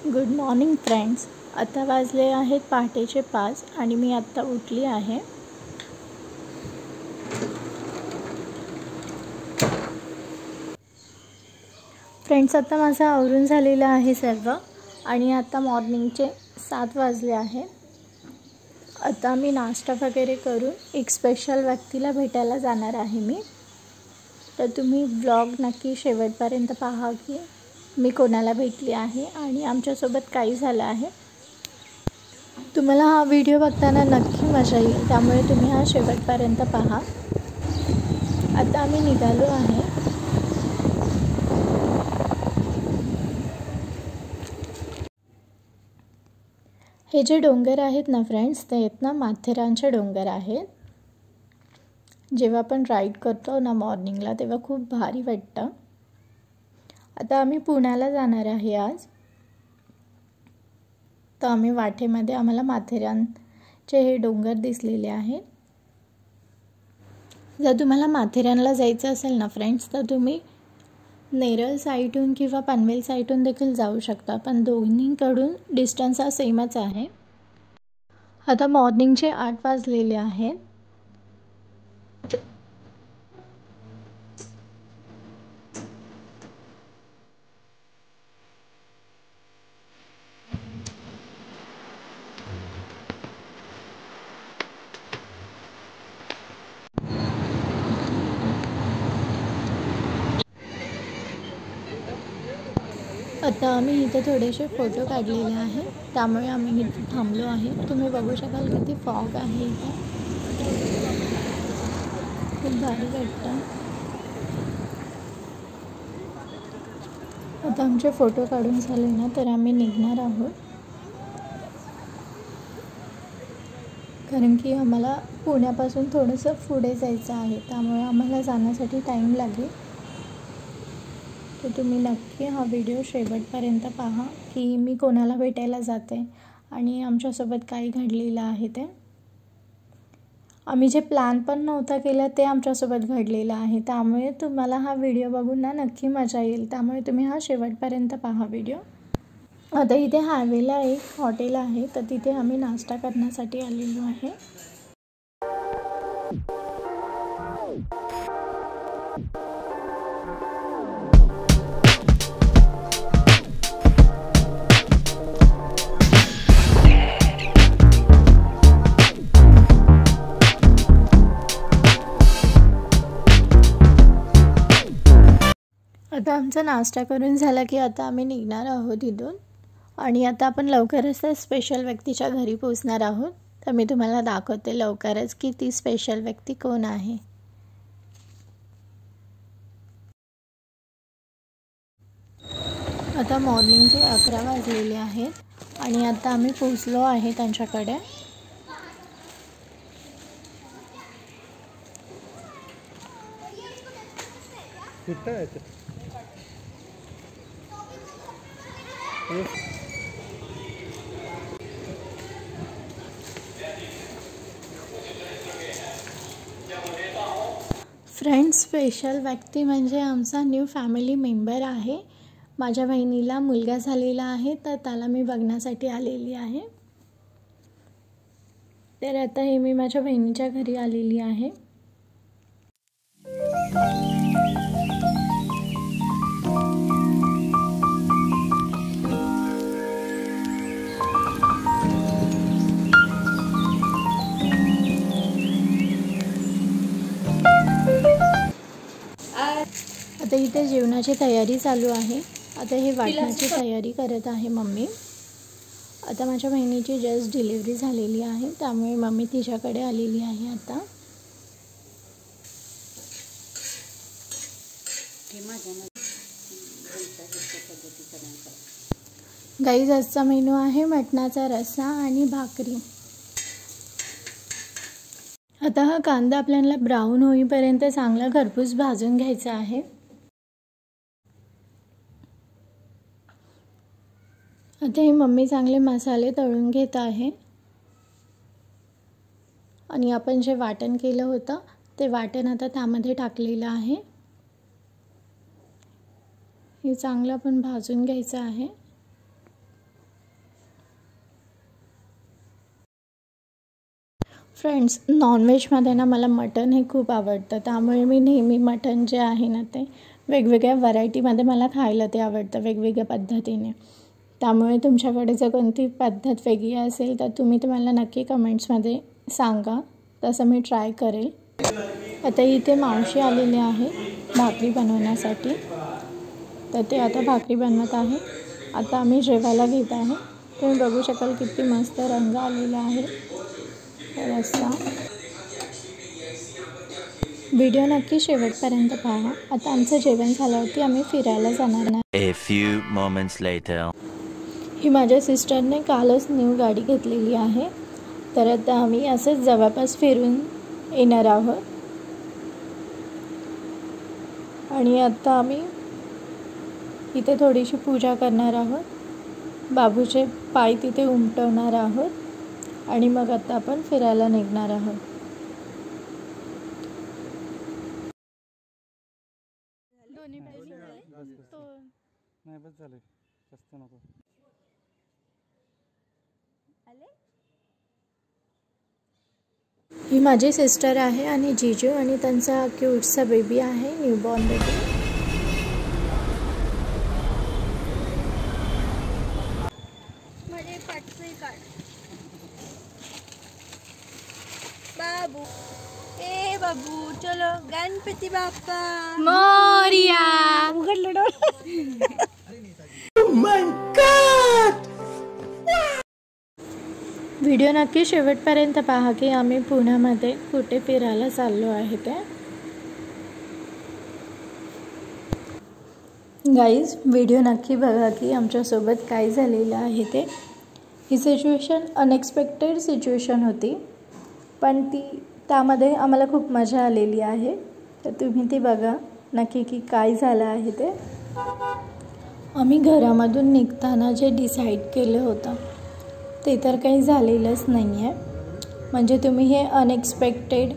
Good morning friends. आता वाजले आहेत पहाटेचे 5 आणि मी आत्ता उठली आहे. फ्रेंड्स, आता माझं आवरून झालेलं आहे सर्व आणि आता मॉर्निंगचे 7 वाजले आहे. आता मी नाश्ता वगैरे करून एक स्पेशल व्यक्तीला भेटायला जाणार आहे मी. तर तुम्ही ब्लॉग नक्की शेवटपर्यंत पहा की मी कोणाला भेटली आहे आणि आमच्यासोबत काही झालं आहे. तुम्हाला हा व्हिडिओ बघताना नक्की मजा येईल, त्यामुळे तुम्ही हा शेवटपर्यंत पहा. आता आम्ही निघालो आहे. हे जे डोंगर आहेत ना फ्रेंड्स, ते आहेत ना माथेरानचे डोंगर आहेत. जेव्हा आपण राईड करतो ना मॉर्निंगला, तेव्हा खूप भारी वाटतं. आता आम्ही पुण्याला जाणार आहे आज. तर आम्ही वाटेमध्ये आम्हाला माथेरानचे हे डोंगर दिसलेले आहेत. जर तुम्हाला माथेरानला जायचं असेल ना फ्रेंड्स, तर तुम्ही नेरळ साईडहून किंवा पनवेल साईडहून देखील जाऊ शकता, पण दोन्हीकडून डिस्टन्स हा सेमच आहे. आता मॉर्निंगचे 8 वाजलेले आहेत. आता आम्ही इथे थोडेसे फोटो काढलेले आहेत, त्यामुळे आम्ही इथे थांबलो आहे. तुम्ही बघू शकाल किती फॉग आहे इथे. खूप भारी वाटतं. आता आमचे फोटो काढून झाले ना, तर आम्ही निघणार आहोत. कारण की आम्हाला पुण्यापासून थोडंसं पुढे जायचं आहे, त्यामुळे आम्हाला जाण्यासाठी टाईम लागेल. तर तुम्ही नक्की हा व्हिडिओ शेवटपर्यंत पहा की मी कोणाला भेटायला जाते आणि आमच्यासोबत काय घडलेलं आहे ते. आम्ही जे प्लॅन पण नव्हता केला ते आमच्यासोबत घडलेलं आहे, त्यामुळे तुम्हाला हा व्हिडिओ बघून ना नक्की मजा येईल. त्यामुळे तुम्ही हा शेवटपर्यंत पहा व्हिडिओ. आता इथे हायवेला एक हॉटेल आहे, तर तिथे आम्ही नाश्ता करण्यासाठी आलेलो आहे. आता आमचा नाश्ता करून झाला की आता आम्ही निघणार आहोत इथून आणि आता आपण लवकरच त्या स्पेशल व्यक्तीच्या घरी पोहोचणार आहोत. तर मी तुम्हाला दाखवते लवकरच की ती स्पेशल व्यक्ती कोण आहे. आता मॉर्निंगचे 11 वाजलेले आहेत आणि आता आम्ही पोहोचलो आहे त्यांच्याकडे. फ्रेंड्स, स्पेशल व्यक्ती म्हणजे आमचा न्यू फॅमिली मेंबर आहे. माझ्या बहिणीला मुलगा झालेला आहे, तर त्याला मी बघण्यासाठी आलेली आहे. तर आता हे मी माझ्या बहिणीच्या घरी आलेली आहे. आता इथे जेवणाची तयारी चालू आहे. आता हे वाटण्याची तयारी करत आहे मम्मी. आता माझ्या बहिणीची जस्ट डिलिव्हरी झालेली आहे, त्यामुळे मम्मी तिच्याकडे आलेली आहे. आता गाईज, आजचा मेनू आहे मटणाचा रस्सा आणि भाकरी. आता हा कांदा आपल्याला ब्राऊन होईपर्यंत चांगला खरपूस भाजून घ्यायचा आहे. आता ही मम्मी चांगले मसाले तळून घेत आहे आणि आपण जे वाटण केलं होतं ते वाटण आता त्यामध्ये टाकलेलं आहे. हे चांगलं पण भाजून घ्यायचं आहे. फ्रेंड्स, नॉनव्हेजमध्ये ना मला मटण हे खूप आवडतं, त्यामुळे मी नेहमी मटण जे आहे ना ते वेगवेगळ्या व्हरायटीमध्ये मला खायला ते आवडतं, वेगवेगळ्या पद्धतीने. त्यामुळे तुमच्याकडे जर कोणती पद्धत वेगळी असेल तर तुम्ही ते मला नक्की कमेंट्समध्ये सांगा, तसं मी ट्राय करेल. आता इथे मावशी आलेले आहे भाकरी बनवण्यासाठी, तर ते आता भाकरी बनवत आहे. आता आम्ही जेवायला घेत आहे. तुम्ही बघू शकाल किती मस्त रंग आलेला आहे. रस्सा व्हिडिओ नक्की शेवटपर्यंत पहा. आता आमचं जेवण झाल्यावरती आम्ही फिरायला जाणार नाही. A few moments later. ही माझ्या सिस्टरने कालच न्यू गाडी घेतलेली आहे, तर आता आम्ही असंच जवळपास फिरून येणार आहोत. आणि आता आम्ही इथे थोडीशी पूजा करणार आहोत, बाबूचे पाय तिथे उमटवणार आहोत आणि मग आता आपण फिरायला निघणार आहोत. ही माझी सिस्टर आहे आणि जीजू आणि त्यांचा क्यूटसा बेबी आहे, न्यूबॉर्न बेबी. बाबू ए बाबू चलो गणपती बाप्पा मोरया. उघडलं डोळं. व्हिडिओ नक्की शेवटपर्यंत पहा की आम्ही पुण्यामध्ये कुठे फिरायला चाललो आहे ते. गाईज, व्हिडिओ नक्की बघा की आमच्यासोबत काय झालेलं आहे ते. ही सिच्युएशन अनएक्सपेक्टेड सिच्युएशन होती, पण त्यामध्ये आम्हाला खूप मजा आलेली आहे. तर तुम्ही ती बघा नक्की की काय झालं आहे ते. आम्ही घरामधून निघताना जे डिसाईड केलं होतं ते तर काही झालेलंच नाही आहे. म्हणजे तुम्ही हे अनएक्सपेक्टेड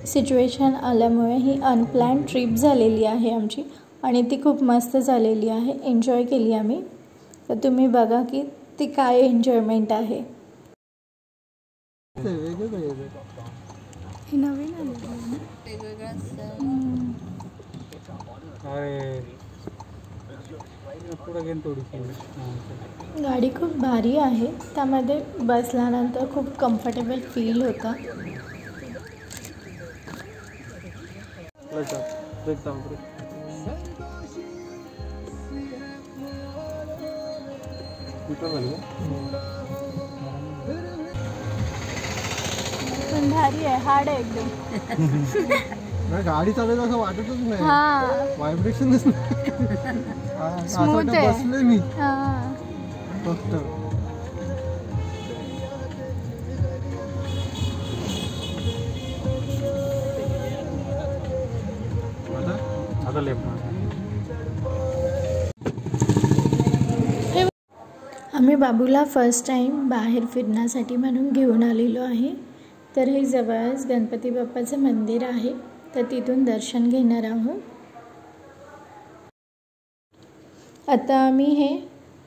सिच्युएशन आल्यामुळे ही अनप्लॅन्ड ट्रिप झालेली आहे आमची, आणि ती खूप मस्त झालेली आहे. एन्जॉय केली आम्ही. तर तुम्ही बघा की ती काय एन्जॉयमेंट आहे. हे नवीन गाडी खूप भारी आहे, त्यामध्ये बसल्यानंतर खूप कम्फर्टेबल फील होतं. पण भारी आहे, हार्ड आहे एकदम. गाडी चालवत असं वाटतच नाही. व्हायब्रेशनच स्मूथ आहे. बसले मी फक्त. आता लेफ्ट. आम्ही बाबूला फर्स्ट टाईम बाहेर फिरण्यासाठी म्हणून घेऊन आलेलो आहे. तर हे जवळच गणपती बाप्पाचं मंदिर आहे, तर तिथून दर्शन घेणार आहोत. आता आम्ही हे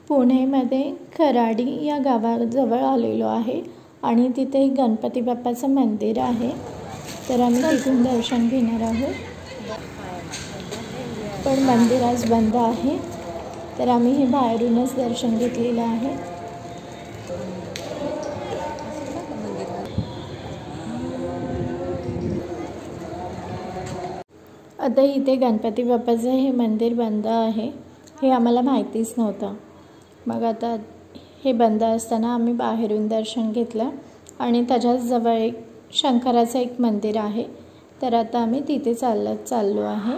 पुणेमध्ये खराडी या गावाजवळ आलेलो आहे आणि तिथे गणपती बाप्पाचं मंदिर आहे, तर आम्ही तिथून दर्शन घेणार आहोत. पण मंदिर आज बंद आहे, तर आम्ही हे बाहेरूनच दर्शन घेतलेलं आहे. आता इथे गणपती बाप्पाचं हे मंदिर बंद आहे, हे आम्हाला माहितीच नव्हतं. मग आता हे बंद असताना आम्ही बाहेरून दर्शन घेतलं आणि त्याच्याच जवळ एक शंकराचं एक मंदिर आहे, तर आता आम्ही तिथे चाललो आहे.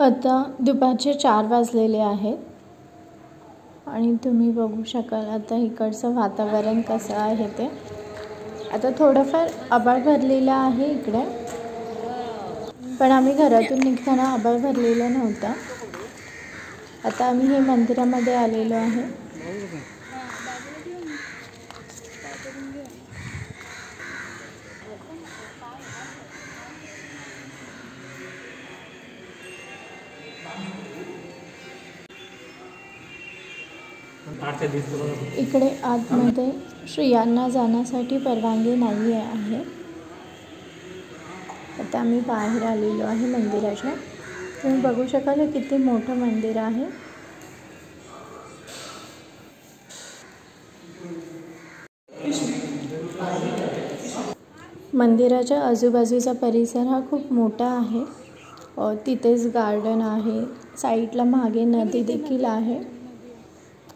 आता दुपारचे 4 वाजलेले आहेत आणि तुम्ही बघू शकाल आता इकडचं वातावरण कसं आहे ते. आता थोडंफार आभाळ भरलेलं आहे इकडे, पण आम्ही घरातून निघताना आभाळ भरलेलं नव्हतं. आता आम्ही हे मंदिरामध्ये आलेलो आहे. इकडे आतमध्ये स्त्रियांना जाण्यासाठी परवानगी नाही आहे. आता आम्ही बाहेर आलेलो आहे मंदिराच्या. तुम्ही बघू शकाल किती मोठं मंदिर आहे. मंदिराच्या आजूबाजूचा परिसर हा खूप मोठा आहे. तिथेच गार्डन आहे. साईडला मागे नदी देखील आहे.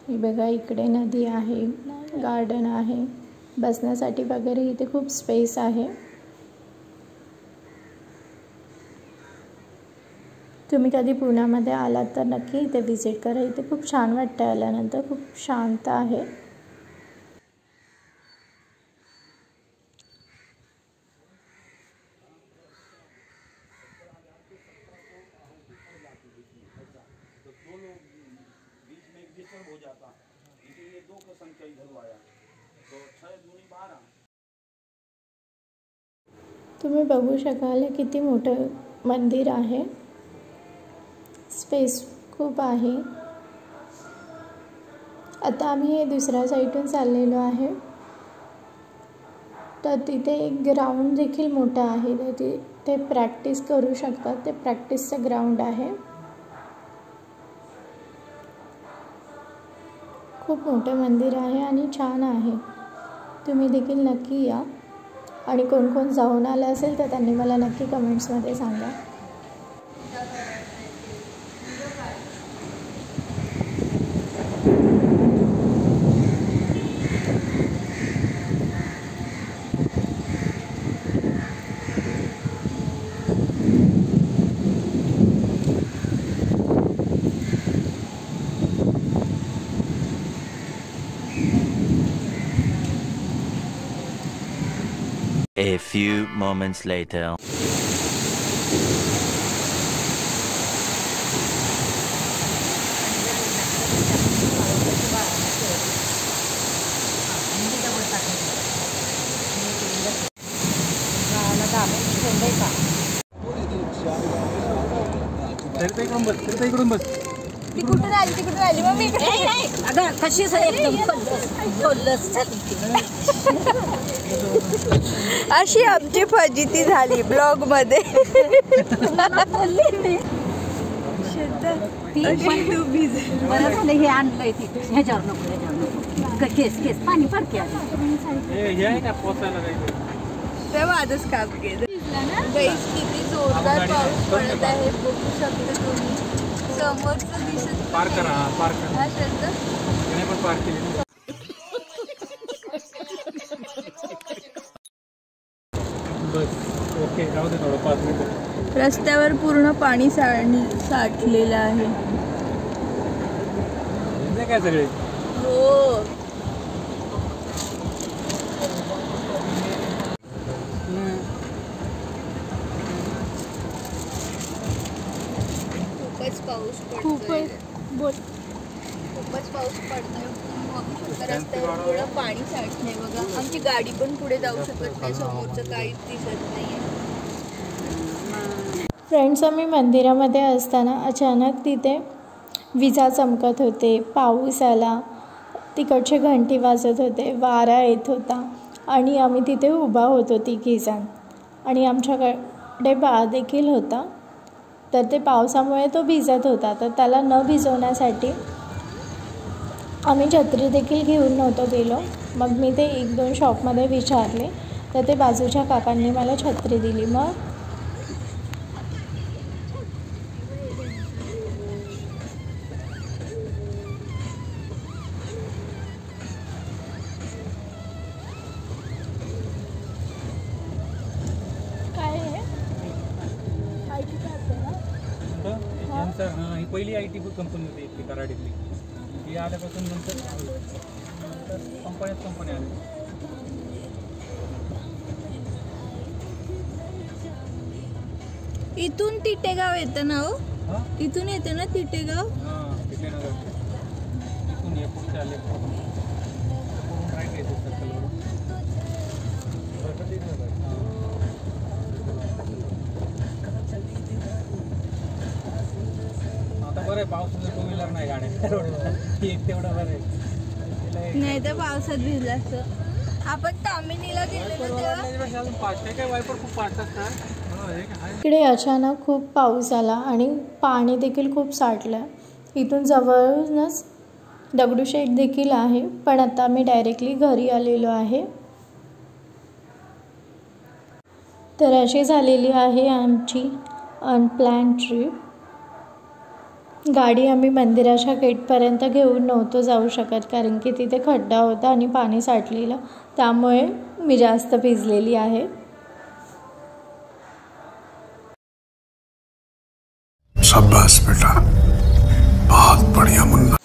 हे बघा इकडे नदी आहे, गार्डन आहे, बसण्यासाठी वगैरे इथे खूप स्पेस आहे. तुम्ही कधी पुण्यामध्ये आलात तर नक्की इथे विजिट करा. इथे खूप छान वाटतं आल्यानंतर. खूप शांत आहे. तुम्ही बघू शकाल किती मोठं मंदिर आहे. स्पेस खूप आहे. आता आम्ही हे दुसऱ्या साईडून चाललेलो आहे. तर तिथे एक ग्राउंड देखील मोठं आहे. तर ते प्रॅक्टिस करू शकतात. ते प्रॅक्टिसचं ग्राउंड आहे. खूप मोठं मंदिर आहे आणि छान आहे. तुम्ही देखील नक्की या. आणि कोण कोण जाऊन आलं असेल तर त्यांनी मला नक्की कमेंट्समध्ये सांगा. A few moments later. इकडून बस. ती कुठून आली मग मी अगं कशी अशी आमची फजिती झाली ब्लॉग मध्ये. हे आणलंय ह्याच्यावर नको केस पाणी फारके तेव्हा आजच काम केलं. गाईस किती जोरदार पाऊस पडत आहे बघू शकता तुम्ही. समोरचं दिसत पार करा. हा शब्द पण पार केली. बस ओके राहू दे थोडं 5 मिनिट. रस्त्यावर पूर्ण पाणी साठलेलं आहे. काय सगळे हो खूपच पाऊस पडतोय. खूपच पाऊस पडतोय. रस्त्यावर पूर्ण पाणी साठलंय बघा. आमची गाडी पण पुढे जाऊ शकत नाही. समोरचं काहीच दिसत नाहीये. फ्रेंड्स, आम्ही मंदिरामध्ये असताना अचानक तिथे विजा चमकत होते. पाऊस आला. तिकडचे घंटी वाजत होते. वारा येत होता आणि आम्ही तिथे उभा होतो तिघीजण. आणि आमच्याकडे बाळ देखील होता. तर ते पावसामुळे तो भिजत होता. तर त्याला न भिजवण्यासाठी आम्ही छत्री देखील घेऊन नव्हतो गेलो. मग मी ते 1-2 शॉपमध्ये विचारले. तर ते बाजूच्या काकांनी मला छत्री दिली. मग ही पहिली IT कंपनी होती इथली कराडीतली. ही आल्यापासून नंतर कंपनी आली. इथून तिटेगाव येतं ना हो. इथून येतं ना तिटेगाव. इथून हे पुढचे आले राईट येते सर्कलवर. आता बरं आहे पावसाचं, 2 व्हीलर नाही गाड्या रोडला, एक तेवढं बरं आहे. नाही तर पावसात भिजलं असतं. आपण तामिनीला गेलेलो तेव्हा अजून फास्ट आहे काय, वायपर खूप फास्ट असतात. इकडे अचानक खूप पाऊस आला आणि पाणी देखील खूप साठलं. इथून जवळच दगडूशेठ देखील आहे, पण आता मी डायरेक्टली घरी आलेलो आहे. तर अशी झालेली आहे आमची अनप्लॅन ट्रिप. गाडी आम्ही मंदिराच्या गेटपर्यंत घेऊन नव्हतो जाऊ शकत, कारण की तिथे खड्डा होता आणि पाणी साठलेलं, त्यामुळे मी जास्त भिजलेली आहे. शाबाश बेटा, बहुत बढ़िया मुन्ना.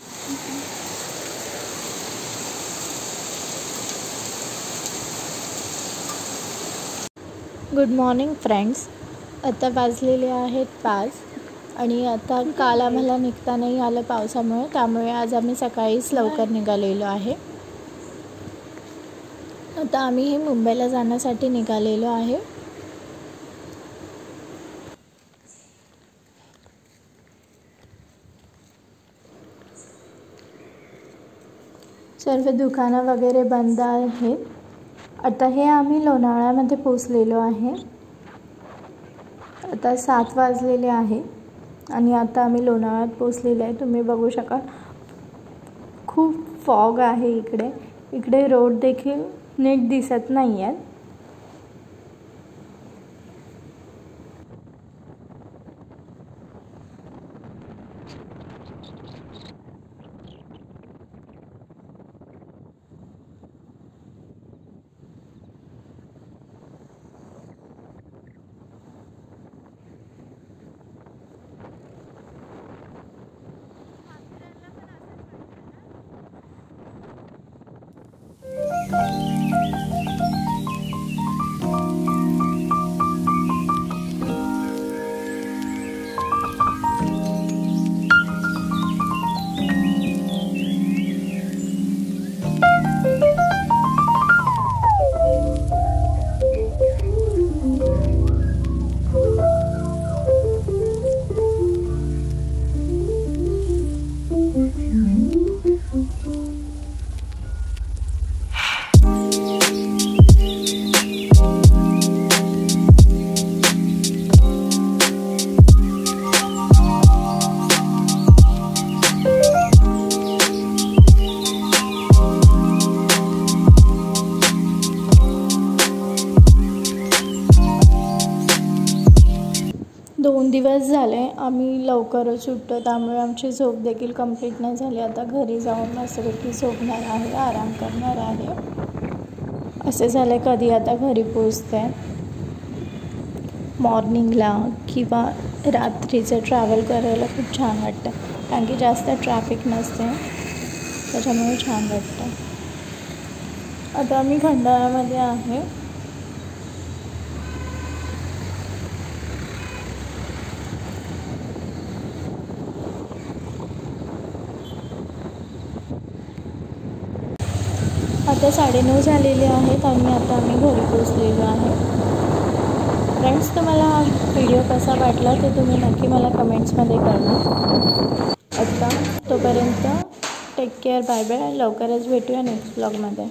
Good morning friends. आता वाजलेले आहेत 5 आणि आता काल आम्हाला निघता नाही आलं पावसामुळे, त्यामुळे आज आम्ही सकाळीच लवकर निघालेलो आहे. आता आम्ही मुंबईला जाण्यासाठी निघालेलो आहे. सर्व दुकानं वगैरे बंद आहेत. आता हे आम्ही लोणावळ्यामध्ये पोचलेलो आहे. आता 7 वाजलेले आहे आणि आता आम्ही लोणावळ्यात पोचलेलो आहे. तुम्ही बघू शकाल खूप फॉग आहे इकडे रोड देखील नीट दिसत नाही आहेत. दिवस झाले आम्ही लवकरच उठतो, त्यामुळे आमची झोप देखील कंप्लीट नाही झाली. आता घरी जाऊन मस्तपैकी झोपणार आहे, आराम करणार आहे. असे झाले कधी आता घरी पोचते. मॉर्निंगला किंवा रात्रीचं ट्रॅव्हल करायला खूप छान वाटतं, कारण की जास्त ट्रॅफिक नसते, त्याच्यामुळे छान वाटतं. आता आम्ही खंडाळ्यामध्ये आहे. आता 9:30 झालेले आहेत आणि आता आम्ही घरी पोचलेलो आहे. फ्रेंड्स, तुम्हाला हा व्हिडिओ कसा वाटला ते तुम्ही नक्की मला कमेंट्समध्ये कळवा. आता तोपर्यंत टेक केअर, बाय बाय. लवकरच भेटूया नेक्स्ट ब्लॉगमध्ये.